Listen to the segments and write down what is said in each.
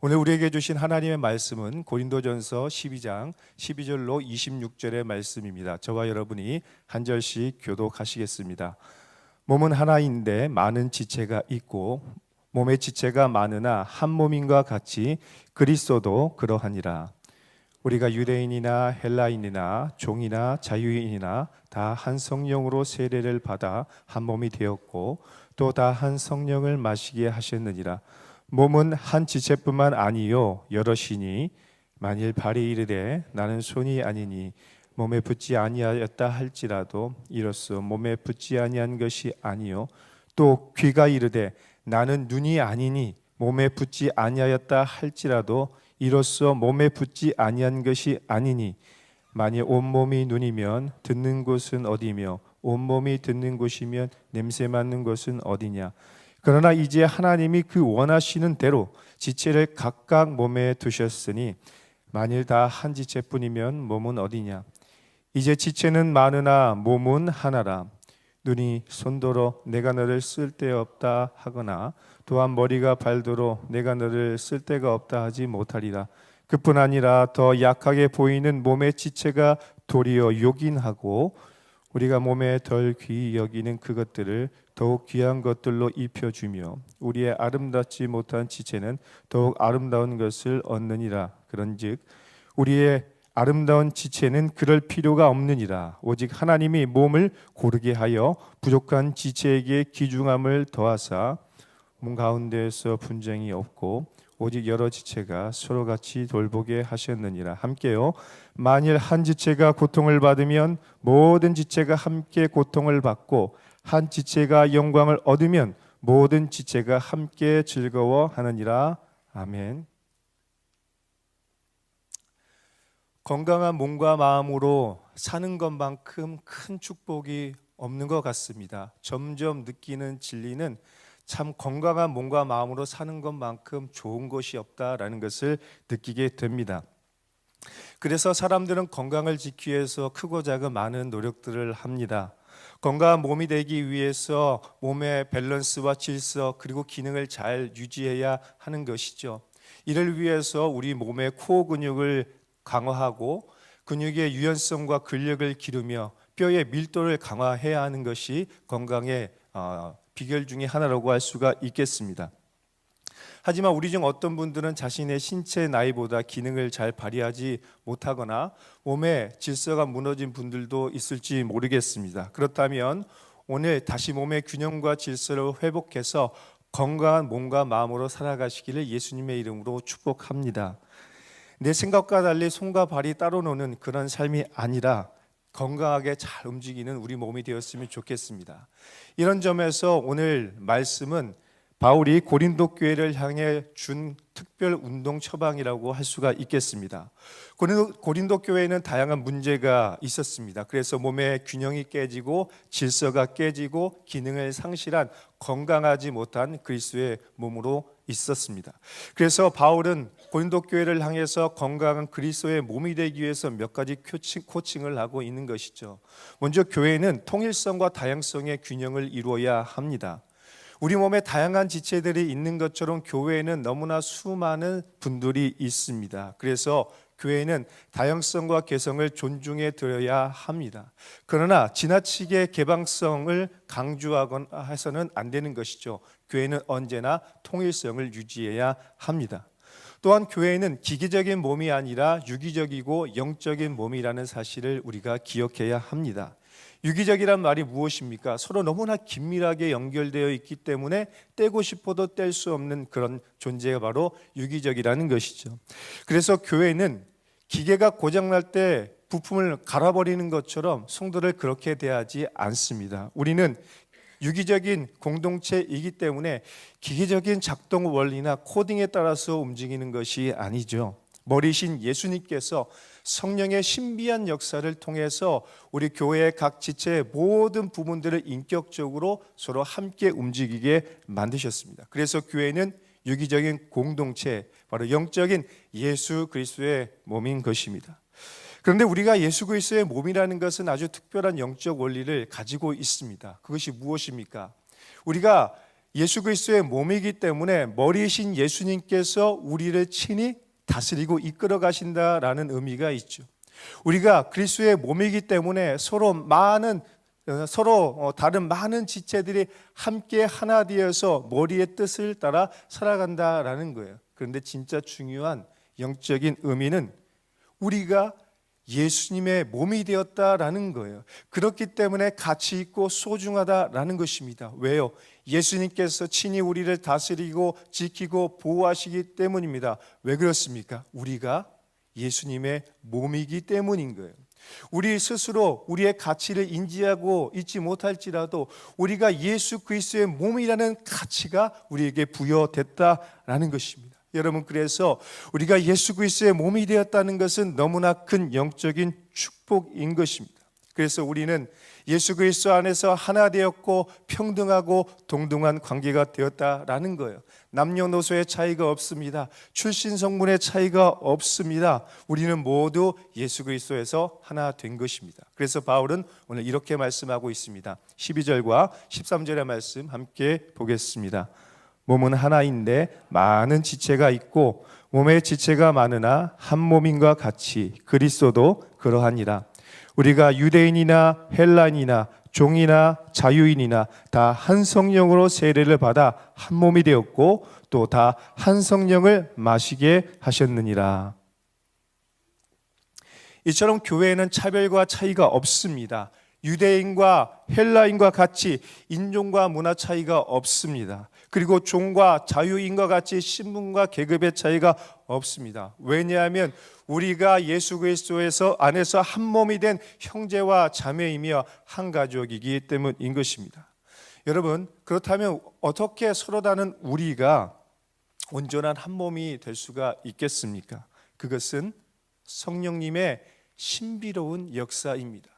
오늘 우리에게 주신 하나님의 말씀은 고린도전서 12장 12절로 26절의 말씀입니다. 저와 여러분이 한 절씩 교독하시겠습니다. 몸은 하나인데 많은 지체가 있고 몸의 지체가 많으나 한 몸인과 같이 그리스도도 그러하니라. 우리가 유대인이나 헬라인이나 종이나 자유인이나 다 한 성령으로 세례를 받아 한 몸이 되었고 또 다 한 성령을 마시게 하셨느니라. 몸은 한 지체뿐만 아니요 여럿이니 만일 발이 이르되 나는 손이 아니니 몸에 붙지 아니하였다 할지라도 이로써 몸에 붙지 아니한 것이 아니요 또 귀가 이르되 나는 눈이 아니니 몸에 붙지 아니하였다 할지라도 이로써 몸에 붙지 아니한 것이 아니니 만일 온몸이 눈이면 듣는 곳은 어디며 온몸이 듣는 곳이면 냄새 맡는 곳은 어디냐. 그러나 이제 하나님이 그 원하시는 대로 지체를 각각 몸에 두셨으니 만일 다 한 지체뿐이면 몸은 어디냐. 이제 지체는 많으나 몸은 하나라. 눈이 손도로 내가 너를 쓸데없다 하거나 또한 머리가 발도로 내가 너를 쓸데가 없다 하지 못하리라. 그뿐 아니라 더 약하게 보이는 몸의 지체가 도리어 요긴하고 우리가 몸에 덜 귀히 여기는 그것들을 더욱 귀한 것들로 입혀주며 우리의 아름답지 못한 지체는 더욱 아름다운 것을 얻느니라. 그런즉 우리의 아름다운 지체는 그럴 필요가 없느니라. 오직 하나님이 몸을 고르게 하여 부족한 지체에게 귀중함을 더하사 몸 가운데에서 분쟁이 없고 오직 여러 지체가 서로 같이 돌보게 하셨느니라. 함께요. 만일 한 지체가 고통을 받으면 모든 지체가 함께 고통을 받고 한 지체가 영광을 얻으면 모든 지체가 함께 즐거워하느니라. 아멘. 건강한 몸과 마음으로 사는 것만큼 큰 축복이 없는 것 같습니다. 점점 느끼는 진리는 참 건강한 몸과 마음으로 사는 것만큼 좋은 것이 없다라는 것을 느끼게 됩니다. 그래서 사람들은 건강을 지키기 위해서 크고 작은 많은 노력들을 합니다. 건강한 몸이 되기 위해서 몸의 밸런스와 질서 그리고 기능을 잘 유지해야 하는 것이죠. 이를 위해서 우리 몸의 코어 근육을 강화하고 근육의 유연성과 근력을 기르며 뼈의 밀도를 강화해야 하는 것이 건강의 비결 중에 하나라고 할 수가 있겠습니다. 하지만 우리 중 어떤 분들은 자신의 신체 나이보다 기능을 잘 발휘하지 못하거나 몸의 질서가 무너진 분들도 있을지 모르겠습니다. 그렇다면 오늘 다시 몸의 균형과 질서를 회복해서 건강한 몸과 마음으로 살아가시기를 예수님의 이름으로 축복합니다. 내 생각과 달리 손과 발이 따로 노는 그런 삶이 아니라 건강하게 잘 움직이는 우리 몸이 되었으면 좋겠습니다. 이런 점에서 오늘 말씀은 바울이 고린도 교회를 향해 준 특별 운동 처방이라고 할 수가 있겠습니다. 고린도 교회에는 다양한 문제가 있었습니다. 그래서 몸의 균형이 깨지고 질서가 깨지고 기능을 상실한 건강하지 못한 그리스도의 몸으로 있었습니다. 그래서 바울은 고린도 교회를 향해서 건강한 그리스도의 몸이 되기 위해서 몇 가지 코칭을 하고 있는 것이죠. 먼저 교회는 통일성과 다양성의 균형을 이루어야 합니다. 우리 몸에 다양한 지체들이 있는 것처럼 교회에는 너무나 수많은 분들이 있습니다. 그래서 교회는 다양성과 개성을 존중해 드려야 합니다. 그러나 지나치게 개방성을 강조하거나 해서는 안 되는 것이죠. 교회는 언제나 통일성을 유지해야 합니다. 또한 교회는 기계적인 몸이 아니라 유기적이고 영적인 몸이라는 사실을 우리가 기억해야 합니다. 유기적이란 말이 무엇입니까? 서로 너무나 긴밀하게 연결되어 있기 때문에 떼고 싶어도 뗄 수 없는 그런 존재가 바로 유기적이라는 것이죠. 그래서 교회는 기계가 고장날 때 부품을 갈아버리는 것처럼 성도를 그렇게 대하지 않습니다. 우리는 유기적인 공동체이기 때문에 기계적인 작동 원리나 코딩에 따라서 움직이는 것이 아니죠. 머리신 예수님께서 성령의 신비한 역사를 통해서 우리 교회의 각 지체의 모든 부분들을 인격적으로 서로 함께 움직이게 만드셨습니다. 그래서 교회는 유기적인 공동체, 바로 영적인 예수 그리스도의 몸인 것입니다. 그런데 우리가 예수 그리스도의 몸이라는 것은 아주 특별한 영적 원리를 가지고 있습니다. 그것이 무엇입니까? 우리가 예수 그리스도의 몸이기 때문에 머리이신 예수님께서 우리를 친히 다스리고 이끌어 가신다라는 의미가 있죠. 우리가 그리스도의 몸이기 때문에 서로 다른 많은 지체들이 함께 하나 되어서 머리의 뜻을 따라 살아간다라는 거예요. 그런데 진짜 중요한 영적인 의미는 우리가 예수님의 몸이 되었다라는 거예요. 그렇기 때문에 가치 있고 소중하다라는 것입니다. 왜요? 예수님께서 친히 우리를 다스리고 지키고 보호하시기 때문입니다. 왜 그렇습니까? 우리가 예수님의 몸이기 때문인 거예요. 우리 스스로 우리의 가치를 인지하고 있지 못할지라도 우리가 예수 그리스도의 몸이라는 가치가 우리에게 부여됐다라는 것입니다. 여러분, 그래서 우리가 예수 그리스도의 몸이 되었다는 것은 너무나 큰 영적인 축복인 것입니다. 그래서 우리는 예수 그리스도 안에서 하나 되었고 평등하고 동등한 관계가 되었다라는 거예요. 남녀노소의 차이가 없습니다. 출신 성분의 차이가 없습니다. 우리는 모두 예수 그리스도에서 하나 된 것입니다. 그래서 바울은 오늘 이렇게 말씀하고 있습니다. 12절과 13절의 말씀 함께 보겠습니다. 몸은 하나인데 많은 지체가 있고 몸의 지체가 많으나 한 몸인과 같이 그리스도도 그러하니라. 우리가 유대인이나 헬라인이나 종이나 자유인이나 다 한 성령으로 세례를 받아 한 몸이 되었고 또 다 한 성령을 마시게 하셨느니라. 이처럼 교회에는 차별과 차이가 없습니다. 유대인과 헬라인과 같이 인종과 문화 차이가 없습니다. 그리고 종과 자유인과 같이 신분과 계급의 차이가 없습니다. 왜냐하면 우리가 예수 그리스도에서 안에서 한 몸이 된 형제와 자매이며 한 가족이기 때문인 것입니다. 여러분, 그렇다면 어떻게 서로 다른 우리가 온전한 한 몸이 될 수가 있겠습니까? 그것은 성령님의 신비로운 역사입니다.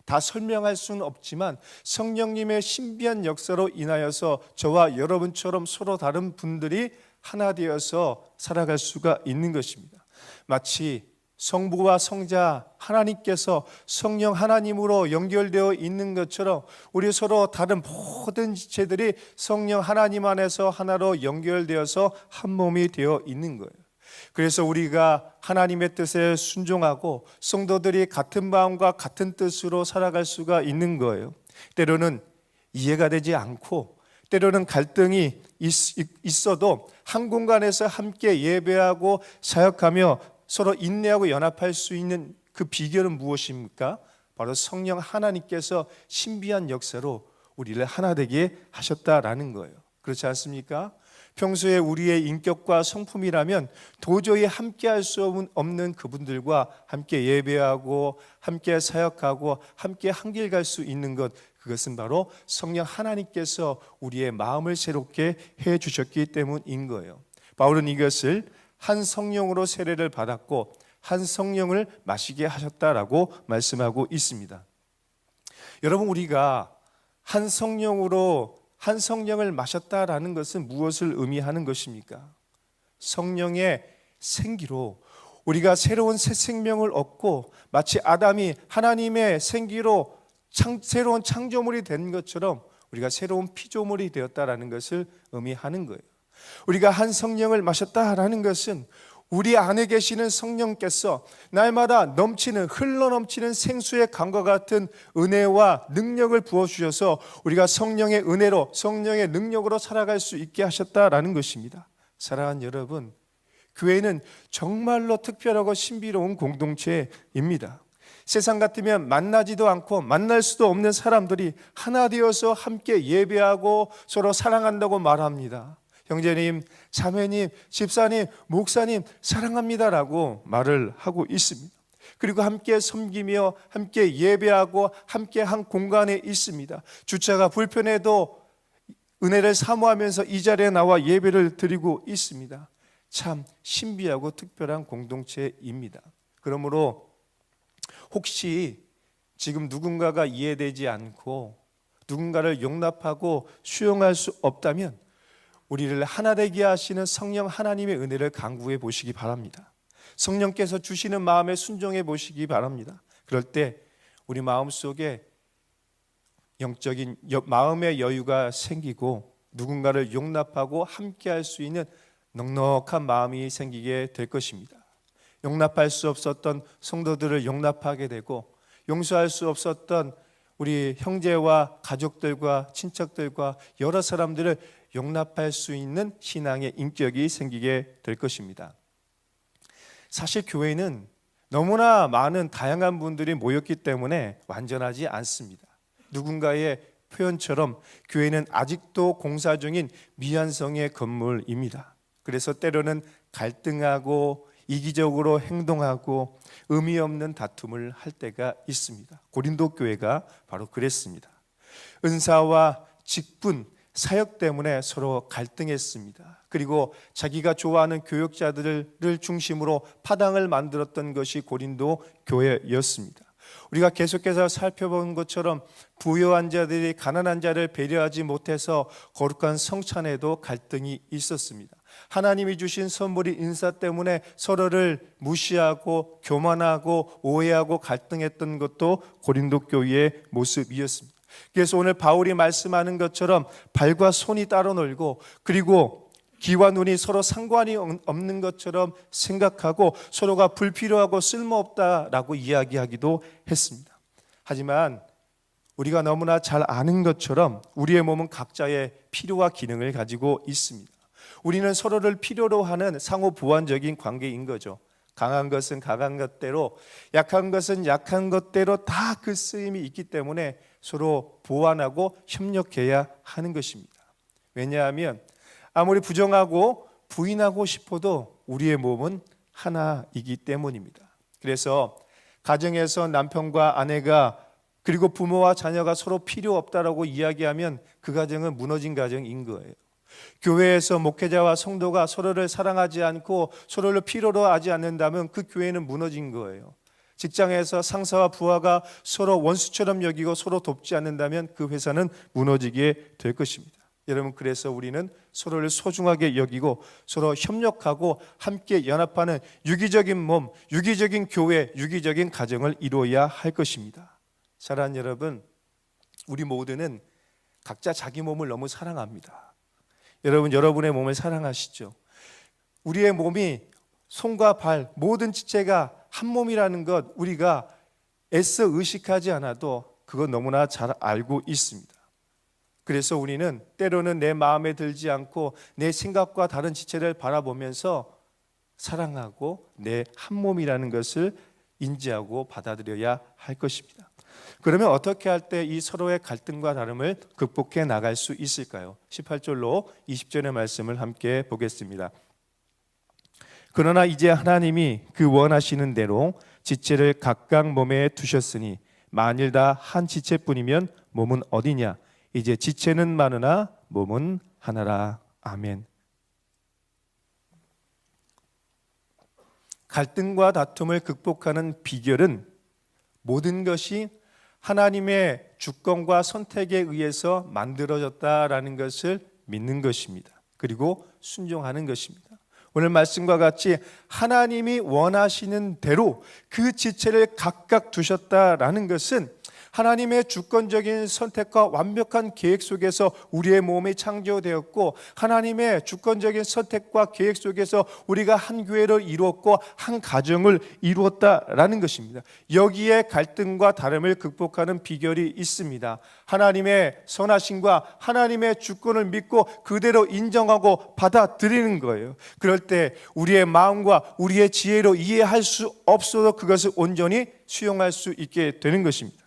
다 설명할 수는 없지만 성령님의 신비한 역사로 인하여서 저와 여러분처럼 서로 다른 분들이 하나 되어서 살아갈 수가 있는 것입니다. 마치 성부와 성자 하나님께서 성령 하나님으로 연결되어 있는 것처럼 우리 서로 다른 모든 지체들이 성령 하나님 안에서 하나로 연결되어서 한 몸이 되어 있는 거예요. 그래서 우리가 하나님의 뜻에 순종하고 성도들이 같은 마음과 같은 뜻으로 살아갈 수가 있는 거예요. 때로는 이해가 되지 않고 때로는 갈등이 있어도 한 공간에서 함께 예배하고 사역하며 서로 인내하고 연합할 수 있는 그 비결은 무엇입니까? 바로 성령 하나님께서 신비한 역사로 우리를 하나 되게 하셨다라는 거예요. 그렇지 않습니까? 평소에 우리의 인격과 성품이라면 도저히 함께 할 수 없는 그분들과 함께 예배하고 함께 사역하고 함께 한 길 갈 수 있는 것, 그것은 바로 성령 하나님께서 우리의 마음을 새롭게 해 주셨기 때문인 거예요. 바울은 이것을 한 성령으로 세례를 받았고 한 성령을 마시게 하셨다라고 말씀하고 있습니다. 여러분, 우리가 한 성령을 마셨다라는 것은 무엇을 의미하는 것입니까? 성령의 생기로 우리가 새로운 새 생명을 얻고 마치 아담이 하나님의 생기로 새로운 창조물이 된 것처럼 우리가 새로운 피조물이 되었다라는 것을 의미하는 거예요. 우리가 한 성령을 마셨다라는 것은 우리 안에 계시는 성령께서 날마다 흘러넘치는 생수의 강과 같은 은혜와 능력을 부어주셔서 우리가 성령의 은혜로 성령의 능력으로 살아갈 수 있게 하셨다라는 것입니다. 사랑하는 여러분, 교회는 정말로 특별하고 신비로운 공동체입니다. 세상 같으면 만나지도 않고 만날 수도 없는 사람들이 하나 되어서 함께 예배하고 서로 사랑한다고 말합니다. 형제님, 자매님, 집사님, 목사님 사랑합니다라고 말을 하고 있습니다. 그리고 함께 섬기며 함께 예배하고 함께 한 공간에 있습니다. 주차가 불편해도 은혜를 사모하면서 이 자리에 나와 예배를 드리고 있습니다. 참 신비하고 특별한 공동체입니다. 그러므로 혹시 지금 누군가가 이해되지 않고 누군가를 용납하고 수용할 수 없다면 우리를 하나 되게 하시는 성령 하나님의 은혜를 간구해 보시기 바랍니다. 성령께서 주시는 마음에 순종해 보시기 바랍니다. 그럴 때 우리 마음속에 영적인 마음의 여유가 생기고 누군가를 용납하고 함께할 수 있는 넉넉한 마음이 생기게 될 것입니다. 용납할 수 없었던 성도들을 용납하게 되고, 용서할 수 없었던 우리 형제와 가족들과 친척들과 여러 사람들을 용납할 수 있는 신앙의 인격이 생기게 될 것입니다. 사실 교회는 너무나 많은 다양한 분들이 모였기 때문에 완전하지 않습니다. 누군가의 표현처럼 교회는 아직도 공사 중인 미완성의 건물입니다. 그래서 때로는 갈등하고 이기적으로 행동하고 의미 없는 다툼을 할 때가 있습니다. 고린도 교회가 바로 그랬습니다. 은사와 직분, 사역 때문에 서로 갈등했습니다. 그리고 자기가 좋아하는 교역자들을 중심으로 파당을 만들었던 것이 고린도 교회였습니다. 우리가 계속해서 살펴본 것처럼 부유한 자들이 가난한 자를 배려하지 못해서 거룩한 성찬에도 갈등이 있었습니다. 하나님이 주신 선물이 인사 때문에 서로를 무시하고 교만하고 오해하고 갈등했던 것도 고린도 교회의 모습이었습니다. 그래서 오늘 바울이 말씀하는 것처럼 발과 손이 따로 놀고, 그리고 귀와 눈이 서로 상관이 없는 것처럼 생각하고 서로가 불필요하고 쓸모없다라고 이야기하기도 했습니다. 하지만 우리가 너무나 잘 아는 것처럼 우리의 몸은 각자의 필요와 기능을 가지고 있습니다. 우리는 서로를 필요로 하는 상호 보완적인 관계인 거죠. 강한 것은 강한 것대로, 약한 것은 약한 것대로 다 그 쓰임이 있기 때문에 서로 보완하고 협력해야 하는 것입니다. 왜냐하면 아무리 부정하고 부인하고 싶어도 우리의 몸은 하나이기 때문입니다. 그래서 가정에서 남편과 아내가 그리고 부모와 자녀가 서로 필요 없다라고 이야기하면 그 가정은 무너진 가정인 거예요. 교회에서 목회자와 성도가 서로를 사랑하지 않고 서로를 필요로 하지 않는다면 그 교회는 무너진 거예요. 직장에서 상사와 부하가 서로 원수처럼 여기고 서로 돕지 않는다면 그 회사는 무너지게 될 것입니다. 여러분, 그래서 우리는 서로를 소중하게 여기고 서로 협력하고 함께 연합하는 유기적인 몸, 유기적인 교회, 유기적인 가정을 이루어야 할 것입니다. 사랑하는 여러분, 우리 모두는 각자 자기 몸을 너무 사랑합니다. 여러분, 여러분의 몸을 사랑하시죠? 우리의 몸이 손과 발, 모든 지체가 한 몸이라는 것 우리가 애써 의식하지 않아도 그건 너무나 잘 알고 있습니다. 그래서 우리는 때로는 내 마음에 들지 않고 내 생각과 다른 지체를 바라보면서 사랑하고 내 한 몸이라는 것을 인지하고 받아들여야 할 것입니다. 그러면 어떻게 할 때 이 서로의 갈등과 다름을 극복해 나갈 수 있을까요? 18절로 20절의 말씀을 함께 보겠습니다. 그러나 이제 하나님이 그 원하시는 대로 지체를 각각 몸에 두셨으니 만일 다 한 지체뿐이면 몸은 어디냐? 이제 지체는 많으나 몸은 하나라. 아멘. 갈등과 다툼을 극복하는 비결은 모든 것이 하나님의 주권과 선택에 의해서 만들어졌다라는 것을 믿는 것입니다. 그리고 순종하는 것입니다. 오늘 말씀과 같이 하나님이 원하시는 대로 그 지체를 각각 두셨다라는 것은 하나님의 주권적인 선택과 완벽한 계획 속에서 우리의 몸이 창조되었고, 하나님의 주권적인 선택과 계획 속에서 우리가 한 교회를 이루었고 한 가정을 이루었다라는 것입니다. 여기에 갈등과 다름을 극복하는 비결이 있습니다. 하나님의 선하심과 하나님의 주권을 믿고 그대로 인정하고 받아들이는 거예요. 그럴 때 우리의 마음과 우리의 지혜로 이해할 수 없어도 그것을 온전히 수용할 수 있게 되는 것입니다.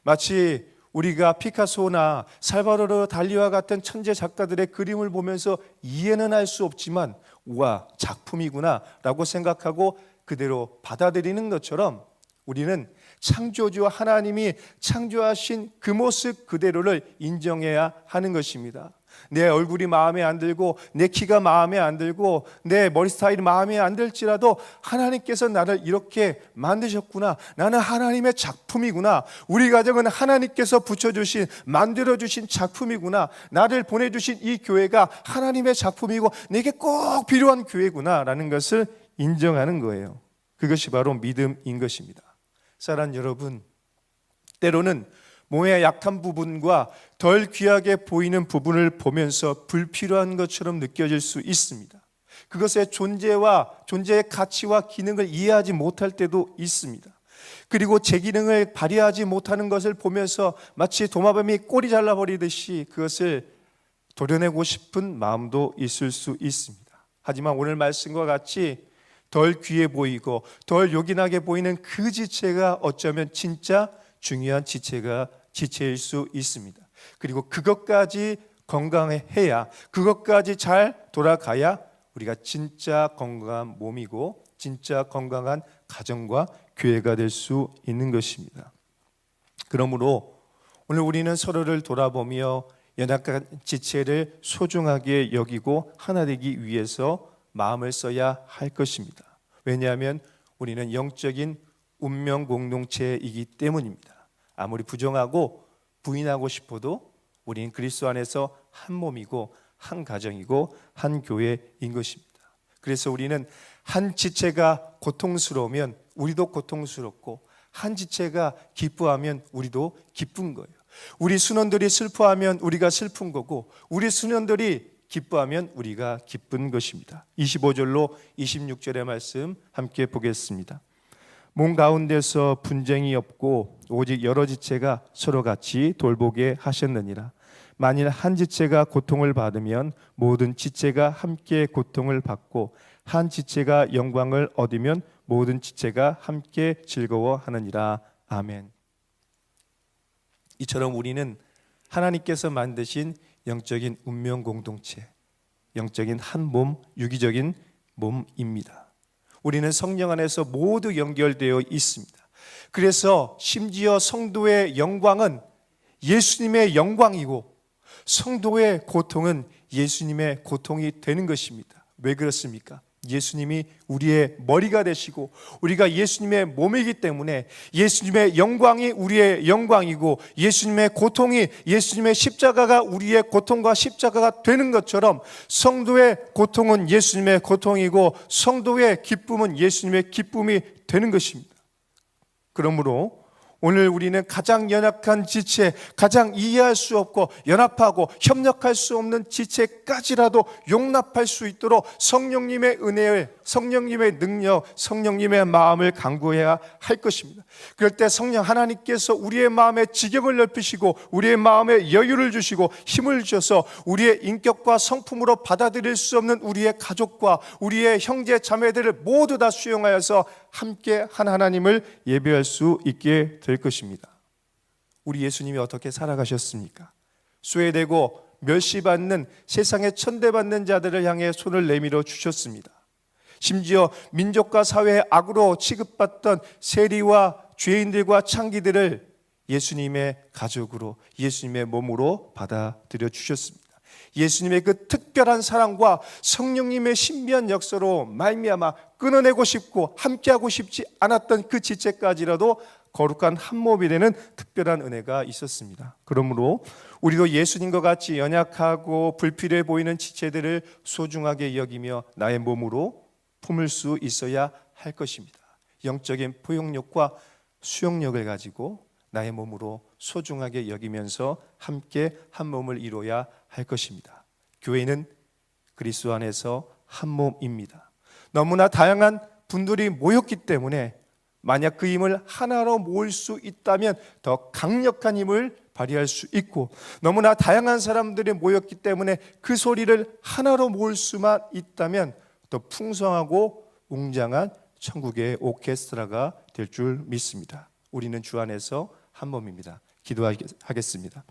마치 우리가 피카소나 살바도르 달리와 같은 천재 작가들의 그림을 보면서 이해는 할 수 없지만 우와, 작품이구나 라고 생각하고 그대로 받아들이는 것처럼 우리는 창조주 하나님이 창조하신 그 모습 그대로를 인정해야 하는 것입니다. 내 얼굴이 마음에 안 들고 내 키가 마음에 안 들고 내 머리 스타일이 마음에 안 들지라도 하나님께서 나를 이렇게 만드셨구나, 나는 하나님의 작품이구나, 우리 가정은 하나님께서 붙여주신 만들어주신 작품이구나, 나를 보내주신 이 교회가 하나님의 작품이고 내게 꼭 필요한 교회구나 라는 것을 인정하는 거예요. 그것이 바로 믿음인 것입니다. 사랑하는 여러분, 때로는 몸의 약한 부분과 덜 귀하게 보이는 부분을 보면서 불필요한 것처럼 느껴질 수 있습니다. 그것의 존재의 가치와 기능을 이해하지 못할 때도 있습니다. 그리고 제 기능을 발휘하지 못하는 것을 보면서 마치 도마뱀이 꼬리 잘라버리듯이 그것을 도려내고 싶은 마음도 있을 수 있습니다. 하지만 오늘 말씀과 같이 덜 귀해 보이고 덜 요긴하게 보이는 그 지체가 어쩌면 진짜 중요한 지체일 수 있습니다. 그리고 그것까지 건강해야, 그것까지 잘 돌아가야 우리가 진짜 건강한 몸이고 진짜 건강한 가정과 교회가 될 수 있는 것입니다. 그러므로 오늘 우리는 서로를 돌아보며 연약한 지체를 소중하게 여기고 하나 되기 위해서 마음을 써야 할 것입니다. 왜냐하면 우리는 영적인 운명 공동체이기 때문입니다. 아무리 부정하고 부인하고 싶어도 우리는 그리스도 안에서 한 몸이고 한 가정이고 한 교회인 것입니다. 그래서 우리는 한 지체가 고통스러우면 우리도 고통스럽고 한 지체가 기뻐하면 우리도 기쁜 거예요. 우리 순원들이 슬퍼하면 우리가 슬픈 거고 우리 순원들이 기뻐하면 우리가 기쁜 것입니다. 25절로 26절의 말씀 함께 보겠습니다. 몸 가운데서 분쟁이 없고 오직 여러 지체가 서로 같이 돌보게 하셨느니라. 만일 한 지체가 고통을 받으면 모든 지체가 함께 고통을 받고 한 지체가 영광을 얻으면 모든 지체가 함께 즐거워하느니라. 아멘. 이처럼 우리는 하나님께서 만드신 영적인 운명 공동체, 영적인 한 몸, 유기적인 몸입니다. 우리는 성령 안에서 모두 연결되어 있습니다. 그래서 심지어 성도의 영광은 예수님의 영광이고 성도의 고통은 예수님의 고통이 되는 것입니다. 왜 그렇습니까? 예수님이 우리의 머리가 되시고 우리가 예수님의 몸이기 때문에 예수님의 영광이 우리의 영광이고 예수님의 고통이, 예수님의 십자가가 우리의 고통과 십자가가 되는 것처럼 성도의 고통은 예수님의 고통이고 성도의 기쁨은 예수님의 기쁨이 되는 것입니다. 그러므로 오늘 우리는 가장 연약한 지체, 가장 이해할 수 없고 연합하고 협력할 수 없는 지체까지라도 용납할 수 있도록 성령님의 은혜에, 성령님의 능력, 성령님의 마음을 강구해야 할 것입니다. 그럴 때 성령 하나님께서 우리의 마음에 지경을 넓히시고 우리의 마음에 여유를 주시고 힘을 주셔서 우리의 인격과 성품으로 받아들일 수 없는 우리의 가족과 우리의 형제 자매들을 모두 다 수용하여서 함께 한 하나님을 예배할 수 있게 될 것입니다. 우리 예수님이 어떻게 살아가셨습니까? 쇠되고 멸시받는, 세상에 천대받는 자들을 향해 손을 내밀어 주셨습니다. 심지어 민족과 사회의 악으로 취급받던 세리와 죄인들과 창기들을 예수님의 가족으로, 예수님의 몸으로 받아들여 주셨습니다. 예수님의 그 특별한 사랑과 성령님의 신비한 역사로 말미암아 끊어내고 싶고 함께하고 싶지 않았던 그 지체까지라도 거룩한 한 몸이 되는 특별한 은혜가 있었습니다. 그러므로 우리도 예수님과 같이 연약하고 불필요해 보이는 지체들을 소중하게 여기며 나의 몸으로 품을 수 있어야 할 것입니다. 영적인 포용력과 수용력을 가지고 나의 몸으로 소중하게 여기면서 함께 한 몸을 이루어야 할 것입니다. 교회는 그리스도 안에서 한 몸입니다. 너무나 다양한 분들이 모였기 때문에 만약 그 힘을 하나로 모을 수 있다면 더 강력한 힘을 발휘할 수 있고, 너무나 다양한 사람들이 모였기 때문에 그 소리를 하나로 모을 수만 있다면 더 풍성하고 웅장한 천국의 오케스트라가 될 줄 믿습니다. 우리는 주 안에서 한 몸입니다. 기도하겠습니다.